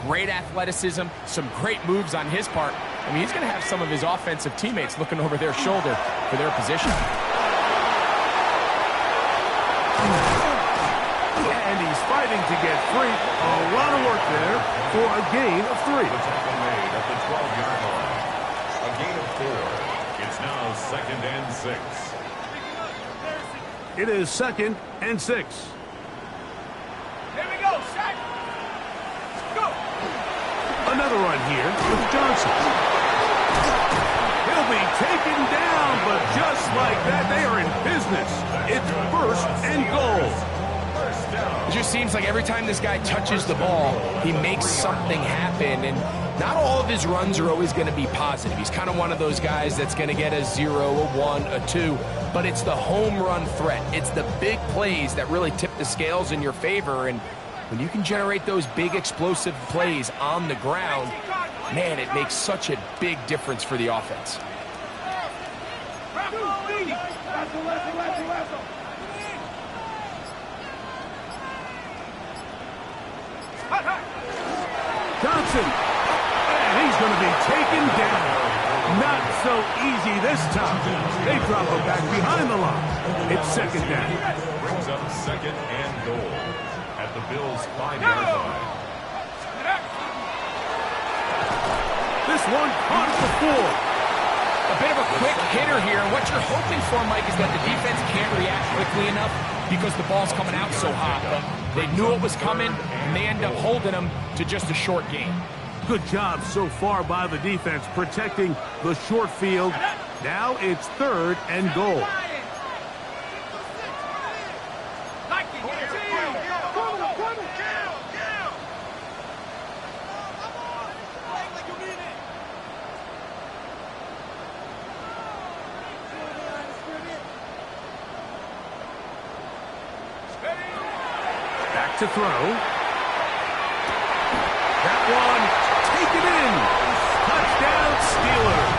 Great athleticism, some great moves on his part. I mean, he's going to have some of his offensive teammates looking over their shoulder for their position. And he's fighting to get free. A lot of work there for a gain of 3. The tackle made at the 12-yard line. A gain of 4. It's now 2nd and 6. It is 2nd and 6. Here we go, sack. Go. Another run here with Johnson. He'll be taken down, but just like that, they are in business. It's 1st and goal. It just seems like every time this guy touches the ball, he makes something happen. And not all of his runs are always going to be positive. He's kind of one of those guys that's going to get a 0, a 1, a 2. But it's the home run threat. It's the big plays that really tip the scales in your favor. And when you can generate those big explosive plays on the ground, man, it makes such a big difference for the offense. Johnson, and he's going to be taken down. Not so easy this time. They drop him back behind the line. It's 2nd down. Brings up 2nd and goal at the Bills' 5-yard line. This one caught at the 4. A bit of a quick hitter here, and what you're hoping for, Mike, is that the defense can't react quickly enough because the ball's coming out so hot. But they knew it was coming, and they end up holding them to just a short gain. Good job so far by the defense protecting the short field. Now it's 3rd and goal. Back to throw. That one taken in. Touchdown Steelers.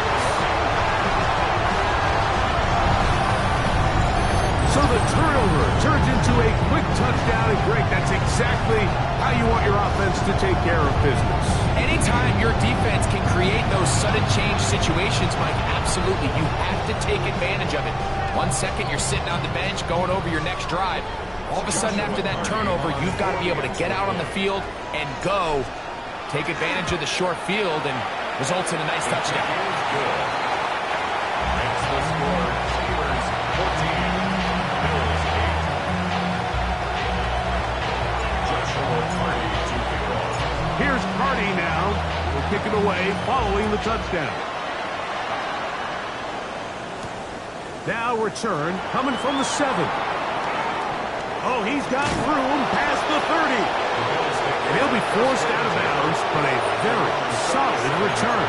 So the turnover turns into a quick touchdown. And Greg, that's exactly how you want your offense to take care of business. Anytime your defense can create those sudden change situations, Mike, absolutely, you have to take advantage of it. 1 second, you're sitting on the bench going over your next drive. All of a sudden, after that turnover, you've got to be able to get out on the field and go. Take advantage of the short field and results in a nice touchdown. Makes the score Steelers 14. kick it away following the touchdown. Now return coming from the 7. Oh, he's got room past the 30. And he'll be forced out of bounds, but a very solid return.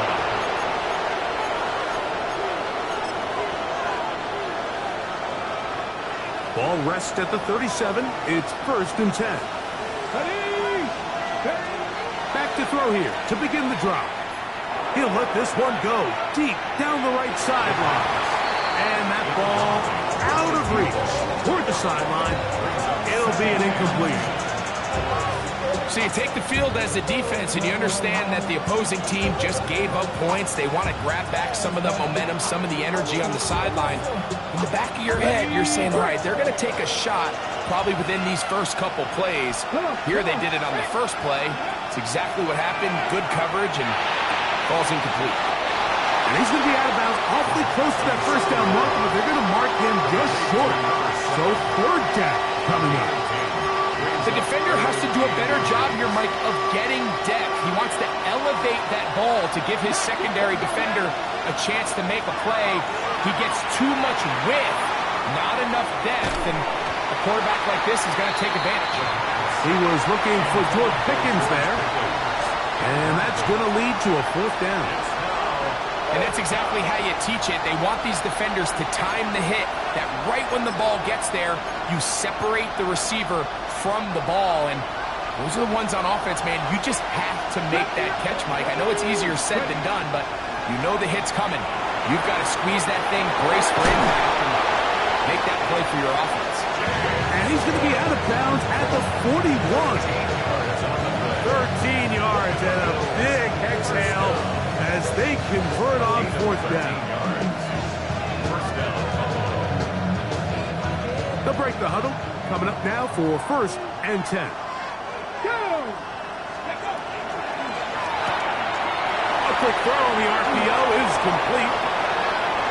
Ball rests at the 37. It's 1st and 10. Back to throw here to begin the drive. He'll let this one go deep down the right sideline. And that ball out of reach toward the sideline. It'll be an incompletion. So you take the field as a defense and you understand that the opposing team just gave up points. They want to grab back some of the momentum, some of the energy on the sideline. In the back of your head, you're saying, all right, they're going to take a shot probably within these first couple plays. Here they did it on the first play. It's exactly what happened. Good coverage and falls incomplete. And he's going to be out of bounds awfully close to that first down marker, but they're going to mark him just short. So 3rd down coming up. The defender has to do a better job here, Mike, of getting depth. He wants to elevate that ball to give his secondary defender a chance to make a play. He gets too much width, not enough depth, and a quarterback like this is going to take advantage. He was looking for George Pickens there, and that's going to lead to a 4th down. And that's exactly how you teach it. They want these defenders to time the hit, that right when the ball gets there, you separate the receiver from the ball. And those are the ones on offense, man. You just have to make that catch, Mike. I know it's easier said than done, but you know the hit's coming. You've got to squeeze that thing, brace for impact, and make that play for your offense. And he's going to be out of bounds at the 41. 13 yards and a big exhale as they convert on 4th down. They'll break the huddle. Coming up now for 1st and 10. A quick throw on the RPO is complete.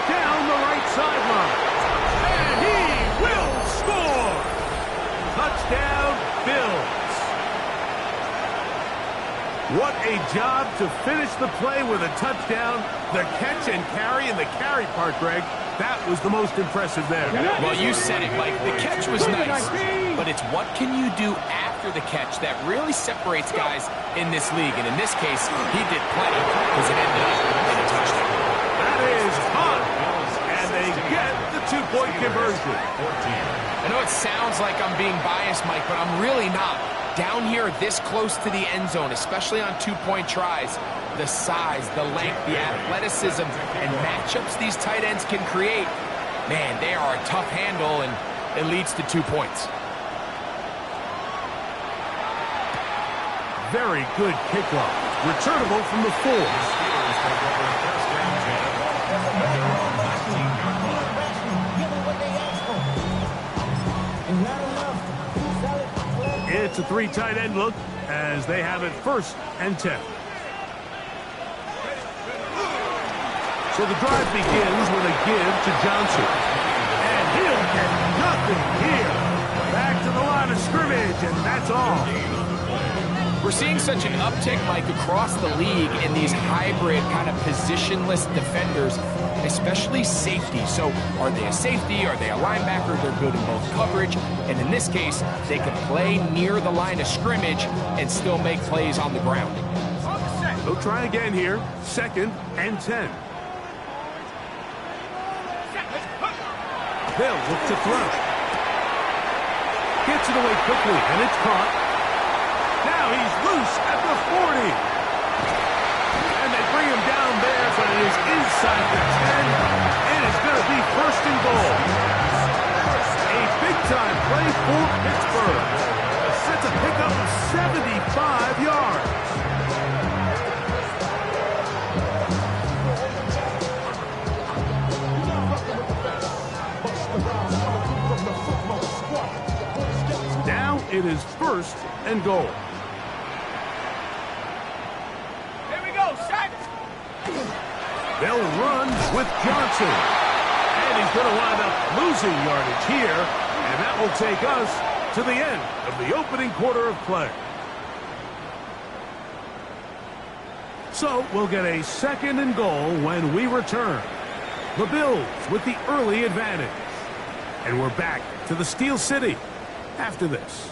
Down the right sideline. And he will score. Touchdown, Bills. What a job to finish the play with a touchdown. The catch and carry, and the carry part, Greg, that was the most impressive there. Well, you said it, Mike. The catch was nice, but it's what can you do after the catch that really separates guys in this league. And in this case, he did plenty because it ended up in a touchdown. That is hot, and they get the 2-point conversion. I know it sounds like I'm being biased, Mike, but I'm really not. Down here this close to the end zone, especially on 2-point tries, the size, the length, the athleticism, and matchups these tight ends can create, man, they are a tough handle, and it leads to 2 points. Very good kickoff. Returnable from the 4. It's a 3 tight end look as they have it 1st and 10. So the drive begins with a give to Johnson. And he'll get nothing here. Back to the line of scrimmage, and that's all. We're seeing such an uptick, Mike, across the league in these hybrid kind of positionless defenders, especially safety. So are they a safety? Are they a linebacker? They're good in both coverage. And in this case, they can play near the line of scrimmage and still make plays on the ground. They'll try again here. 2nd and 10. They'll look to throw. Gets it away quickly, and it's caught. Now he's loose at the 40. And they bring him down there, but it is inside the 10. And it's going to be 1st and goal. A big-time play for Pittsburgh. That's a pickup of 75 yards. Now it is 1st and goal. Here we go, set. They'll run with Johnson. And he's going to wind up losing yardage here. And that will take us to the end of the opening quarter of play. So we'll get a 2nd and goal when we return. The Bills with the early advantage. And we're back to the Steel City after this.